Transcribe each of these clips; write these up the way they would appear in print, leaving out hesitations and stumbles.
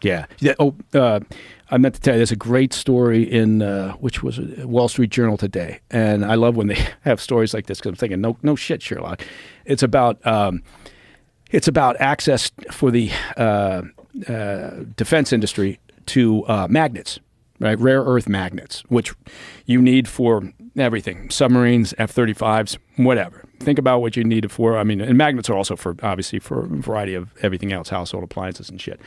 Yeah. I meant to tell you, there's a great story in, which was Wall Street Journal today. And I love when they have stories like this because I'm thinking, no shit, Sherlock. It's about access for the defense industry to magnets, right? Rare earth magnets, which you need for everything, submarines, F-35s, whatever. Think about what you need it for. I mean, and magnets are also obviously for a variety of everything else, household appliances and shit.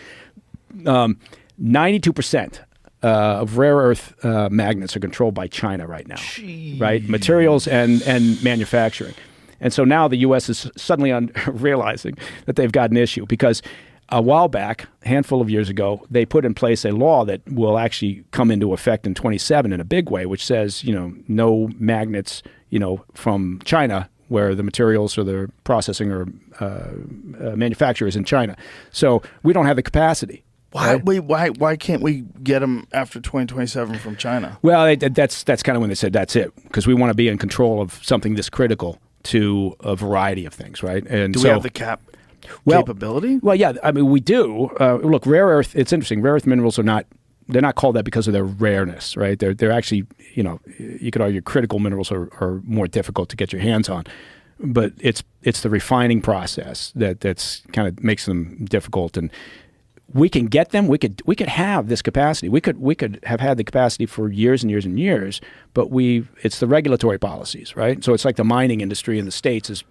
92% of rare earth magnets are controlled by China right now. Jeez. Right? Materials and manufacturing. And so now the U.S. is suddenly realizing that they've got an issue because a while back, a handful of years ago, they put in place a law that will actually come into effect in 27 in a big way, which says, no magnets, from China where the materials or the processing or manufacture is in China. So we don't have the capacity. Why? Right? Why can't we get them after 2027 from China? Well, that's kind of when they said that's it, because we want to be in control of something this critical to a variety of things, right? And do we have the capability? Well, yeah, I mean, we do. Look, rare earth, it's interesting. Rare earth minerals they're not called that because of their rareness, right? They're actually, you could argue critical minerals are more difficult to get your hands on. But it's the refining process that's kind of makes them difficult. And we can get them. We could have this capacity. We could have had the capacity for years and years and years. But it's the regulatory policies, right? So it's like the mining industry in the States is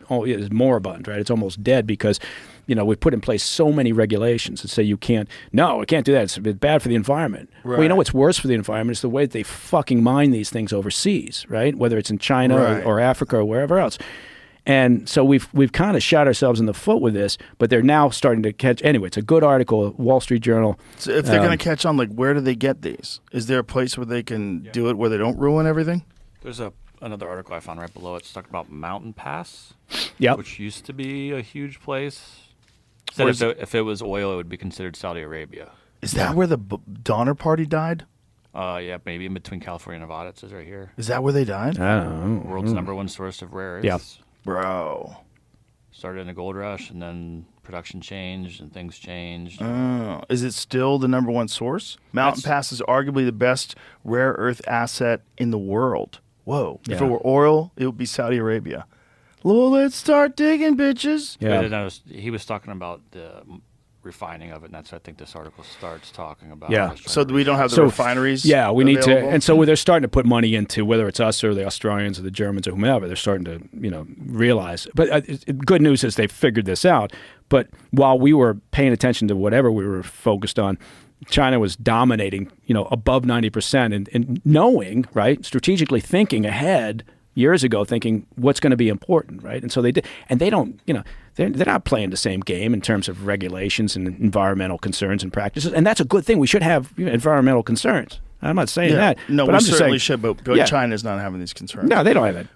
moribund, right? It's almost dead because we put in place so many regulations that say we can't do that. It's bad for the environment. Right. Well, what's worse for the environment is the way that they fucking mine these things overseas, right? Whether it's in China or Africa or wherever else. And so we've kind of shot ourselves in the foot with this, but they're now starting to catch. Anyway, it's a good article, Wall Street Journal. So if they're going to catch on, where do they get these? Is there a place where they can do it where they don't ruin everything? There's another article I found right below it. It's talking about Mountain Pass, which used to be a huge place. Said if it was oil, it would be considered Saudi Arabia. Is that where the Donner Party died? Yeah, maybe in between California and Nevada. It says right here. Is that where they died? I don't know. World's #1 source of rare earths. Yeah. Bro. Started in the gold rush, and then production changed, and things changed. Is it still the #1 source? Mountain Pass is arguably the best rare earth asset in the world. Whoa. Yeah. If it were oil, it would be Saudi Arabia. Well, let's start digging, bitches. Yeah. He was talking about the refining of it, and that's what I think this article starts talking about. Yeah. So we don't have the refineries? Yeah, we need to. And so they're starting to put money into, whether it's us or the Australians or the Germans or whomever, they're starting to, realize. But good news is they've figured this out. But while we were paying attention to whatever we were focused on, China was dominating, above 90% and knowing, right, strategically thinking ahead years ago, thinking what's going to be important, right? And so they did. And they don't, they're not playing the same game in terms of regulations and environmental concerns and practices. And that's a good thing. We should have environmental concerns. I'm not saying that. No, but we I'm just certainly saying, should, but China's not having these concerns. No, they don't have it.